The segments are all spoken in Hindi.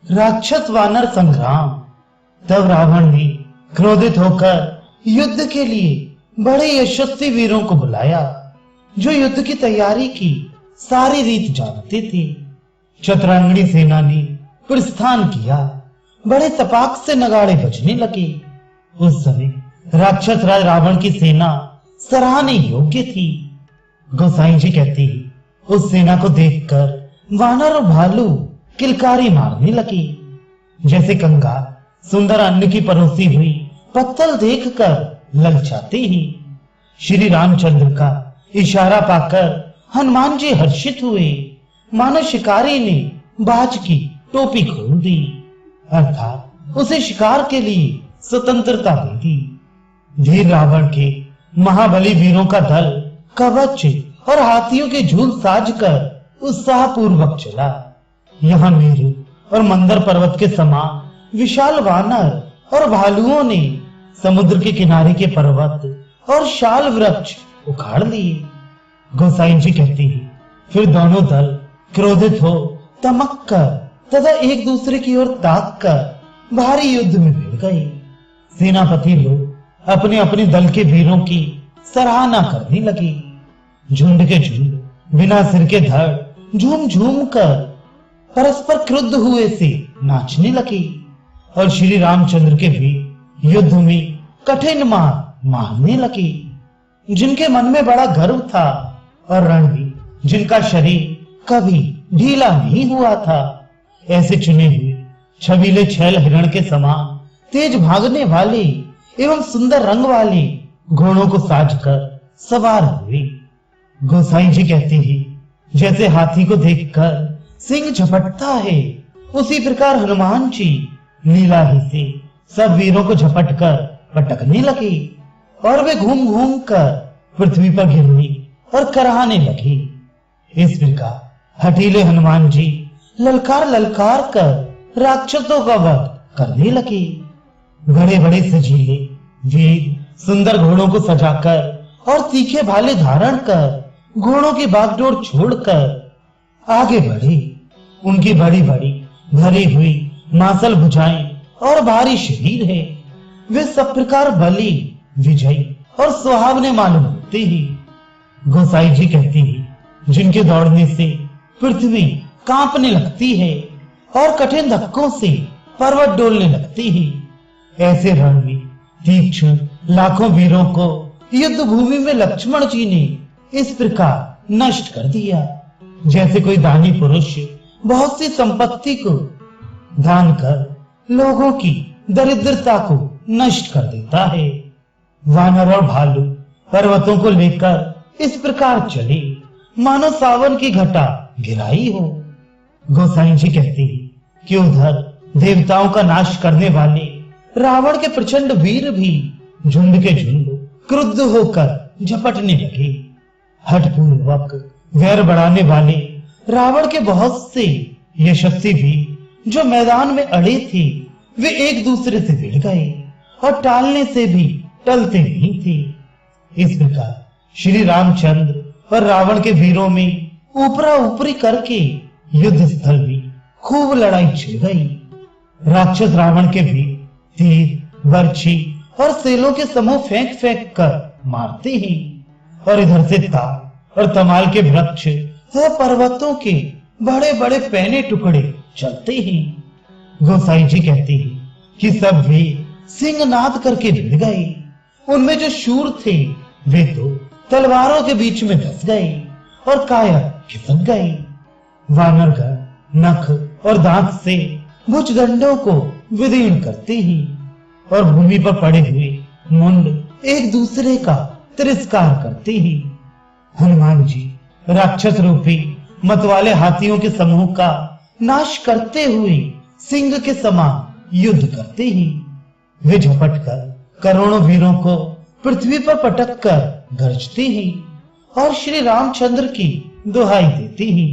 राक्षस वानर संग्राम। तब रावण ने क्रोधित होकर युद्ध के लिए बड़े यशस्वी वीरों को बुलाया, जो युद्ध की तैयारी की सारी रीत जानते थे। चतुरंगनी सेना ने प्रस्थान किया। बड़े तपाक से नगाड़े बजने लगे। उस समय राक्षस राज रावण की सेना सराहने योग्य थी। गोसाई जी कहते हैं, उस सेना को देखकर वानर और भालू किलकारी मारने लगे। जैसे कंगाल सुंदर अन्न की परोसी हुई पत्तल देखकर ललचाते ही। श्री रामचंद्र का इशारा पाकर हनुमान जी हर्षित हुए, मानो शिकारी ने बाज की टोपी खोल दी, अर्थात उसे शिकार के लिए स्वतंत्रता दे दी। धीर रावण के महाबली वीरों का दल कवच और हाथियों के झूल साज कर उत्साह पूर्वक चला। यहाँ मेरु और मंदर पर्वत के समान विशाल वानर और भालुओं ने समुद्र के किनारे के पर्वत और शाल वृक्ष उखाड़ लिए। गोसाई जी कहती है, फिर दोनों दल क्रोधित हो तमक कर तथा एक दूसरे की ओर ताक कर भारी युद्ध में भिड़ गए। सेनापति लोग अपने अपने दल के वीरों की सराहना करने लगे। झुंड के झुंड बिना सिर के धड़ झूम झूम कर परस्पर क्रुद्ध हुए से नाचने लगे और श्री रामचंद्र के भी युद्ध में कठिन मार मारने लगे। जिनके मन में बड़ा गर्व था और रणवीर जिनका शरीर कभी ढीला नहीं हुआ था, ऐसे चुने हुए छबीले छैल हिरण के समान तेज भागने वाले एवं सुंदर रंग वाले घोड़ों को साजकर सवार हुए। गोसाई जी कहते हैं, जैसे हाथी को देखकर सिंह झपटता है, उसी प्रकार हनुमान जी लीलाही से सब वीरों को झपट कर पटकने लगे और वे घूम घूम कर पृथ्वी पर गिरने और कराहने लगे। इस प्रकार हठीले हनुमान जी ललकार ललकार कर राक्षसों का वध करने लगे। बड़े बड़े सजीले वीर सुंदर घोड़ों को सजाकर और तीखे भाले धारण कर घोड़ों की बागडोर छोड़कर आगे बढ़े। उनकी बड़ी बड़ी भरी हुई मांसल भुजाएं और भारी शरीर है। वे सब प्रकार बली विजयी और सुहावने मालूम होते हैं। गोसाई जी कहती है, जिनके दौड़ने से पृथ्वी कांपने लगती है और कठिन धक्कों से पर्वत डोलने लगते हैं। ऐसे रणवीर तीक्ष्ण लाखों वीरों को युद्ध भूमि में लक्ष्मण जी ने इस प्रकार नष्ट कर दिया, जैसे कोई दानी पुरुष बहुत सी संपत्ति को दान कर लोगों की दरिद्रता को नष्ट कर देता है। वानर और भालू पर्वतों को लेकर इस प्रकार चले, मानो सावन की घटा गिराई हो। गोसाई जी कहते हैं कि उधर देवताओं का नाश करने वाले रावण के प्रचंड वीर भी झुंड के झुंड क्रुद्ध होकर झपटने लगे। हठपूर्वक वैर बढ़ाने वाले रावण के बहुत से यशस्वी भी जो मैदान में अड़े थे, वे एक दूसरे से भिड़ गए और टालने से भी टलते नहीं थे। इस प्रकार श्री रामचंद्र और रावण के वीरों में ऊपरा ऊपरी करके युद्ध स्थल में खूब लड़ाई छिड़ गई। राक्षस रावण के भी तीर बर्छी और सेलों के समूह फेंक फेंक कर मारते हैं और इधर से तार और तमाल के वृक्ष व पर्वतों के बड़े बड़े पैने टुकड़े चलते हैं। गोसाई जी कहते हैं कि सब वे सिंहनाद करके भिड़ गए। उनमें जो शूर थे वे तो तलवारों के बीच में धस गए और काया खिसक गए। वानरगण नख और दांत से भुजदंडों को विदीर्ण करते हैं और भूमि पर पड़े हुए मुंड एक दूसरे का तिरस्कार करते हैं। हनुमान जी राक्षस रूपी मतवाले हाथियों के समूह का नाश करते हुए सिंह के समान युद्ध करते हैं। वे झपट कर करोड़ों वीरों को पृथ्वी पर पटक कर गरजते हैं और श्री रामचंद्र की दुहाई देते हैं।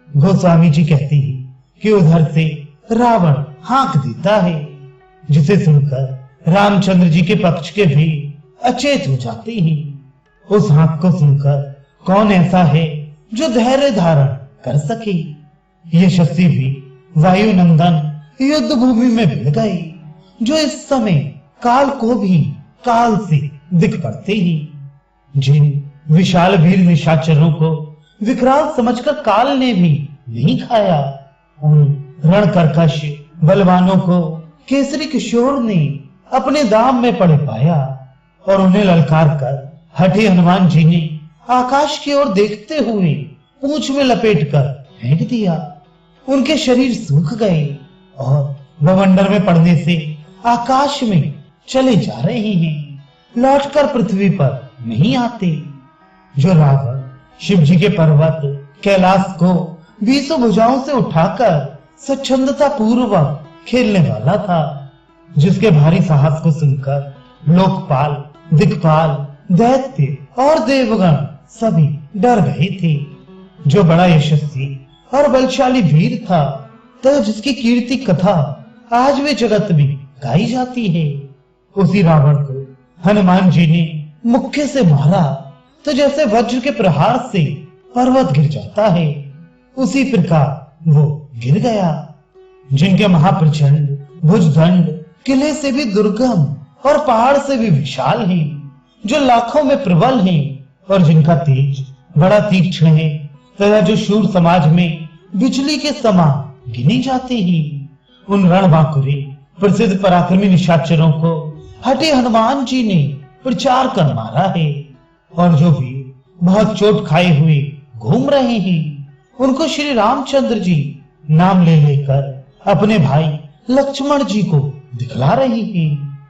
गोस्वामी जी कहते हैं कि उधर से रावण हाँक देता है, जिसे सुनकर रामचंद्र जी के पक्ष के भी अचेत हो जाते हैं। उस हाँक को सुनकर कौन ऐसा है जो धैर्य धारण कर सके। यशस्वी भी वायु नंदन युद्ध भूमि में भिड़ गए, जो इस समय काल को भी काल से दिख पड़ते ही। जिन विशाल वीर निशाचरों को विकराल समझकर काल ने भी नहीं खाया, उन रण कर्कश बलवानों को केसरी किशोर ने अपने दाम में पड़े पाया और उन्हें ललकार कर हठे हनुमान जी ने आकाश की ओर देखते हुए पूंछ में लपेट कर फेंक दिया। उनके शरीर सूख गए और बवंडर में पड़ने से आकाश में चले जा रहे हैं, लौटकर पृथ्वी पर नहीं आते। जो रावण शिव जी के पर्वत कैलाश को 20 भुजाओं से उठाकर स्वच्छंदता पूर्वक खेलने वाला था, जिसके भारी साहस को सुनकर लोकपाल, दिक्पाल, दैत्य और देवगण सभी डर गए थे। जो बड़ा यशस्वी और बलशाली वीर था, तो जिसकी कीर्ति कथा आज भी जगत में गाई जाती है, उसी रावण को हनुमान जी ने मुक्के से मारा तो जैसे वज्र के प्रहार से पर्वत गिर जाता है, उसी प्रकार वो गिर गया। जिनके महाप्रचंड भुजदंड किले से भी दुर्गम और पहाड़ से भी विशाल है, जो लाखों में प्रबल है और जिनका तेज बड़ा तीक्ष्ण है, तथा जो शूर समाज में बिजली के समान गिने जाते हैं, उन रणबांकुरे प्रसिद्ध पराक्रमी निशाचरों को हठे हनुमान जी ने प्रचार कर मारा है। और जो भी बहुत चोट खाए हुए घूम रहे हैं, उनको श्री रामचंद्र जी नाम ले लेकर अपने भाई लक्ष्मण जी को दिखला रहे हैं।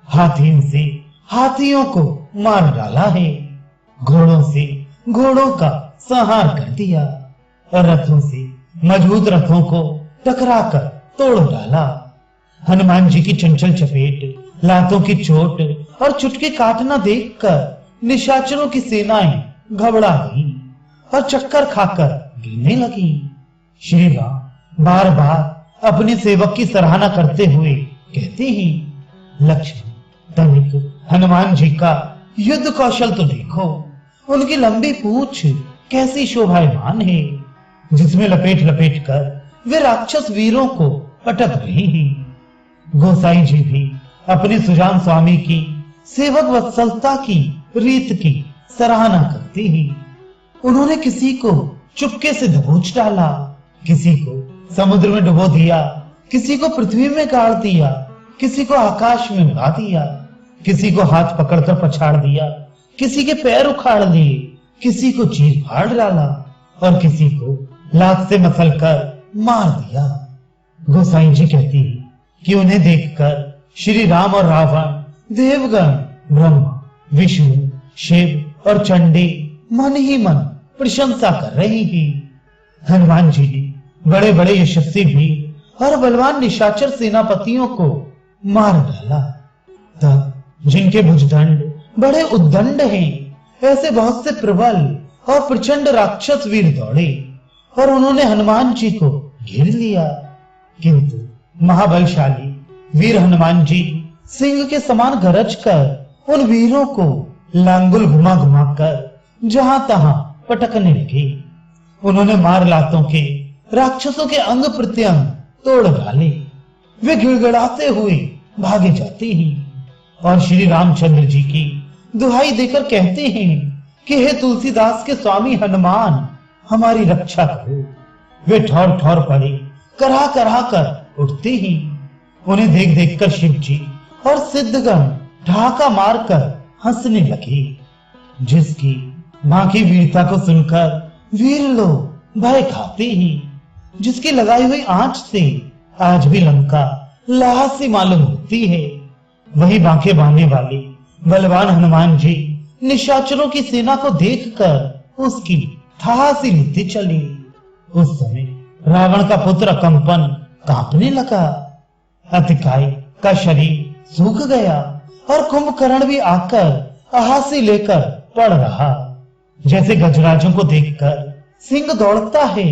हाथियों से हाथियों को मार डाला है, घोड़ों से घोड़ों का संहार कर दिया और रथों से मजबूत रथों को टकराकर तोड़ डाला। हनुमान जी की चंचल चपेट, लातों की चोट और चुटके काटना देखकर निशाचरों की सेनाएं घबरा गई और चक्कर खाकर गिरने लगी। श्री राम बार बार अपने सेवक की सराहना करते हुए कहते हैं, लक्ष्मण, तनिक हनुमान जी का युद्ध कौशल तो देखो, उनकी लंबी पूंछ कैसी शोभायमान है, जिसमें लपेट लपेट कर वे राक्षस वीरों को पटक रहे हैं। गोसाई जी भी अपने सुजान स्वामी की सेवक वत्सलता की रीत की सराहना करते हैं। उन्होंने किसी को चुपके से दबोच डाला, किसी को समुद्र में डुबो दिया, किसी को पृथ्वी में गाड़ दिया, किसी को आकाश में उड़ा दिया, किसी को हाथ पकड़कर पछाड़ दिया, किसी के पैर उखाड़ लिए, किसी को चीर फाड़ डाला और किसी को लात से मसल कर मार दिया। गोसाई जी कहती कि उन्हें देखकर श्री राम और रावण, देवगण, ब्रह्मा, विष्णु, शिव और चंडी मन ही मन प्रशंसा कर रही हैं। हनुमान जी ने बड़े बड़े यशस्वी वीर और बलवान निशाचर सेनापतियों को मार डाला। तब जिनके भुजदंड बड़े उद्दंड हैं, ऐसे बहुत से प्रबल और प्रचंड राक्षस वीर दौड़े और उन्होंने हनुमान जी को घेर लिया। किंतु महाबलशाली वीर हनुमान जी सिंह के समान गरज कर उन वीरों को लांगुल घुमा घुमा कर जहां तहां पटकने लगे। उन्होंने मार लातों के राक्षसों के अंग प्रत्यंग तोड़ डाले। वे गिड़गिड़ाते हुए भागे जाते हैं और श्री रामचंद्र जी की दुहाई देकर कहते हैं कि हे तुलसीदास के स्वामी हनुमान, हमारी रक्षा करो। वे ठौर ठौर पड़े करा करा कर उठते हैं। उन्हें देख देख कर शिव जी और सिद्धगण ढाका मारकर हंसने लगे। जिसकी मां की वीरता को सुनकर वीर लोग भय खाते हैं, जिसकी लगाई हुई आंच से आज भी लंका लाह सी मालूम होती है, वही बांके बांधने वाले बलवान हनुमान जी निशाचरों की सेना को देखकर उसकी था सी लेते चले। उस समय रावण का पुत्र कंपन कांपने लगा। अतिकाय का शरीर सूख गया और कुंभकर्ण भी आकर अहासी लेकर पड़ रहा। जैसे गजराजों को देखकर सिंह दौड़ता है,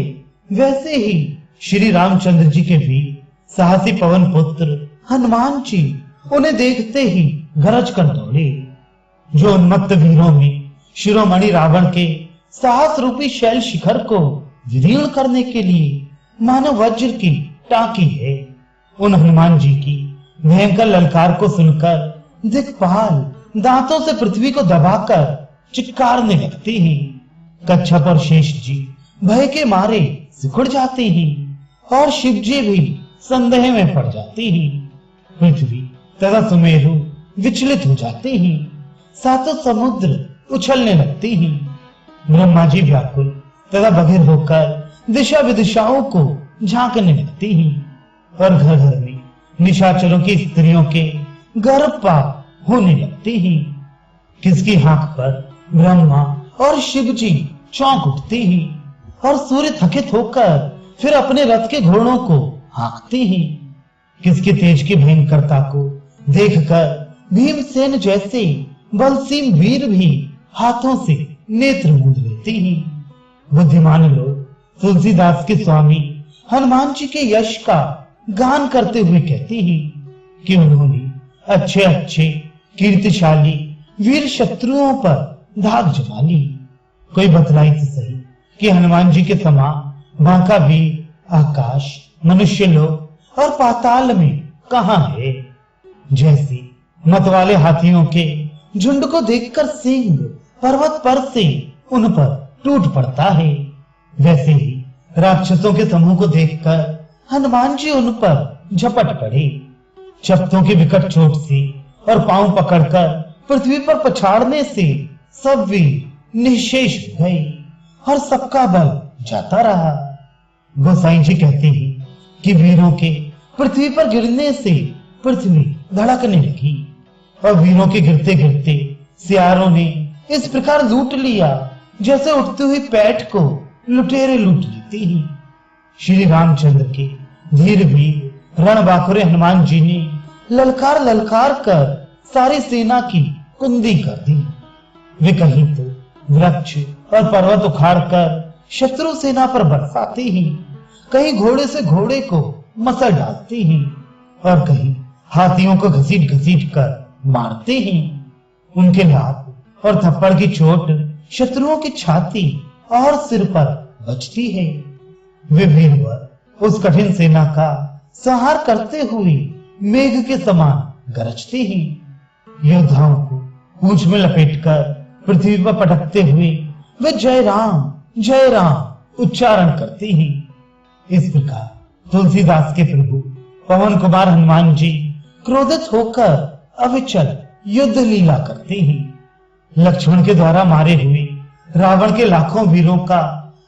वैसे ही श्री रामचंद्र जी के वीर साहसी पवन पुत्र हनुमान जी उन्हें देखते ही गरज कर दौड़े। जो उन्मत्त वीरों में शिरोमणि रावण के साहस रूपी शैल शिखर को विदीर्ण करने के लिए मानव वज्र की टांकी है, उन हनुमान जी की भयंकर ललकार को सुनकर दिक्पाल दांतों से पृथ्वी को दबाकर चित्कारने लगते हैं। कच्छप और शेष जी भय के मारे सिकुड़ जाते हैं और शिव जी भी संदेह में पड़ जाते हैं। पृथ्वी तथा सुमेरु विचलित हो जाते हैं। सातों समुद्र उछलने लगते हैं। ब्रह्मा जी व्याकुल तथा बधिर होकर दिशा विदिशाओं को झांकने लगते हैं और घर घर में निशाचरों की स्त्रियों के गर्भपात होने लगते हैं। किसकी हाथ पर ब्रह्मा और शिव जी चौंक उठते हैं और सूर्य थकित होकर फिर अपने रथ के घोड़ों को हाँकते हैं। किसके तेज की भयंकरता को देखकर भीमसेन जैसे बलसीम वीर भी हाथों से नेत्र मूंद लेते हैं। बुद्धिमान लोग तुलसीदास के स्वामी हनुमान जी के यश का गान करते हुए कहते हैं कि उन्होंने अच्छे अच्छे कीर्तिशाली वीर शत्रुओं पर धाक जमा ली। कोई बतलाई तो सही कि हनुमान जी के समान बांका वीर आकाश, मनुष्य लोक और पाताल में कहां है। जैसे मतवाले हाथियों के झुंड को देखकर सिंह पर्वत पर से उन पर टूट पड़ता है, वैसे ही राक्षसों के समूह को देखकर हनुमान जी उन पर झपट पड़े। चप्तों की विकट चोट से और पांव पकड़कर पृथ्वी पर पछाड़ने से सब वीर निःशेष हो गए और सबका बल जाता रहा। गोसाई जी कहते हैं कि वीरों के पृथ्वी पर गिरने से पृथ्वी धड़कने लगी और वीरों के गिरते गिरते सियारों ने इस प्रकार लूट लिया जैसे उठती हुई पैठ को लुटेरे लूट लेते हैं। श्री रामचंद्र के धीर वीर रणबांकुरे हनुमान जी ने ललकार ललकार कर सारी सेना की कुंदी कर दी। वे कहीं तो वृक्ष और पर्वत उखाड़ कर शत्रु सेना पर बरसाते हैं, कहीं घोड़े से घोड़े को मसल डालते हैं और कहीं हाथियों को घसीट घसीट कर मारते हैं। उनके लात और थप्पड़ की चोट शत्रुओं की छाती और सिर पर बजती है। वे वीरवर उस कठिन सेना का संहार करते हुए मेघ के समान गरजते हैं। योद्धाओं को पूंछ में लपेटकर पृथ्वी पर पटकते हुए वे जय राम उच्चारण करते हैं। इस प्रकार तुलसीदास के प्रभु पवन कुमार हनुमान जी क्रोधित होकर अविचल युद्ध लीला करते हैं। लक्ष्मण के द्वारा मारे हुए रावण के लाखों वीरों का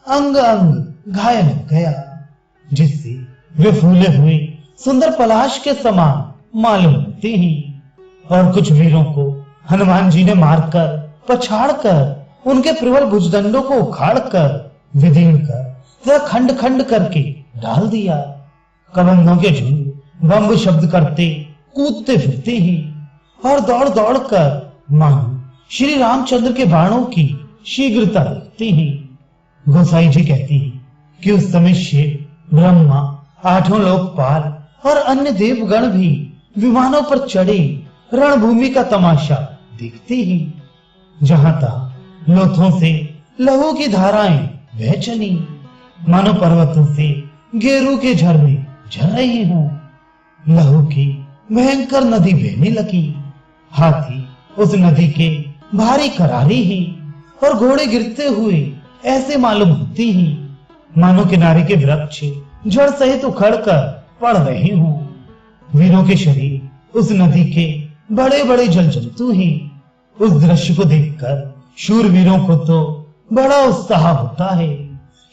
अंग अंग घायल हो गया, जिससे वे फूले हुए सुंदर पलाश के समान मालूम होते हैं। और कुछ वीरों को हनुमान जी ने मारकर पछाड़कर उनके प्रबल भुजदंडों को उखाड़कर विदीर्ण कर खंड खंड करके डाल दिया। कबंधों के झुंड बम्ब शब्द करते कूदते फिरते हैं और दौड़ दौड़ कर मानो श्री रामचंद्र के बाणों की शीघ्रता देखते हैं। गोसाई जी कहती हैं कि उस समय शिव, ब्रह्मा, आठों लोकपाल और अन्य देवगण भी विमानों पर चढ़े रणभूमि का तमाशा देखते हैं। जहां तहां लोथों से लहू की धाराएं बह चली, मानो पर्वतों से गेरू के झरने झर रहे हों। लहू की भयंकर नदी बहने लगी। हाथी उस नदी के भारी करारी हैं और घोड़े गिरते हुए ऐसे मालूम होते हैं मानो किनारे के वृक्ष जड़ सहित उखड़कर पड़ रहे हों। वीरों के शरीर उस नदी के बड़े बड़े जल जंतु हैं। उस दृश्य को देखकर शूरवीरों को तो बड़ा उत्साह होता है,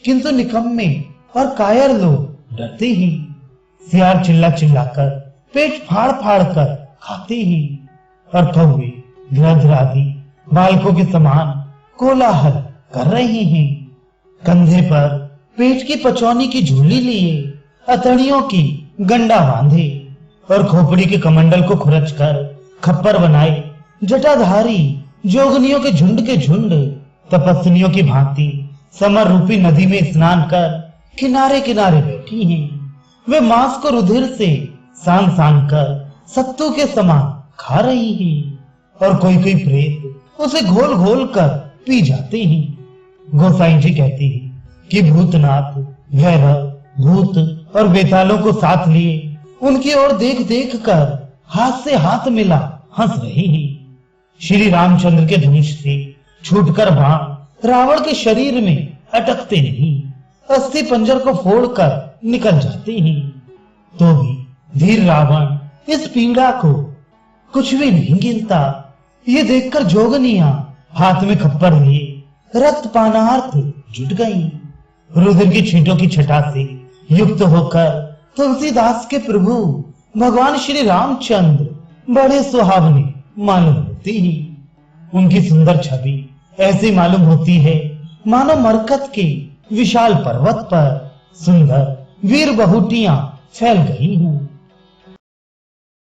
किंतु निकम्मे और कायर लोग डरते हैं। सियार चिल्ला चिल्लाकर पेट फाड़ फाड़ कर खाते हैं और कौवे गिरध आदि बालकों के समान कोलाहल कर रहे हैं। कंधे पर पेट की पचौनी की झोली लिए अतड़ियों की गंडा बांधे और खोपड़ी के कमंडल को खुरच कर खप्पर बनाए जटाधारी जोगनियों के झुंड तपस्विनियों की भांति समर रूपी नदी में स्नान कर किनारे किनारे बैठी हैं। वे मांस को रुधिर से सान सान कर सत्तू के समान खा रही हैं और कोई कोई प्रेत उसे घोल घोल कर पी जाते हैं। गोसाई जी कहती है कि भूतनाथ, भैरव, भूत और बेतालों को साथ लिए उनकी ओर देख देख कर हाथ से हाथ मिला हंस रही। श्री रामचंद्र के धनुष से छूटकर बाण रावण के शरीर में अटकते नहीं, अस्थि पंजर को फोड़कर निकल जाते हैं। तो भी धीर रावण इस पीड़ा को कुछ भी नहीं गिनता। ये देखकर जोगनियां हाथ में खप्पर लिए रक्त पानार्थ जुट गई। रुद्र की छींटों की छटा से युक्त होकर तुलसीदास के प्रभु भगवान श्री रामचंद्र बड़े सुहावने मालूम होते हैं। उनकी सुंदर छवि ऐसी मालूम होती है मानो मरकत के विशाल पर्वत पर सुंदर वीर बहुटियां फैल गई हूं।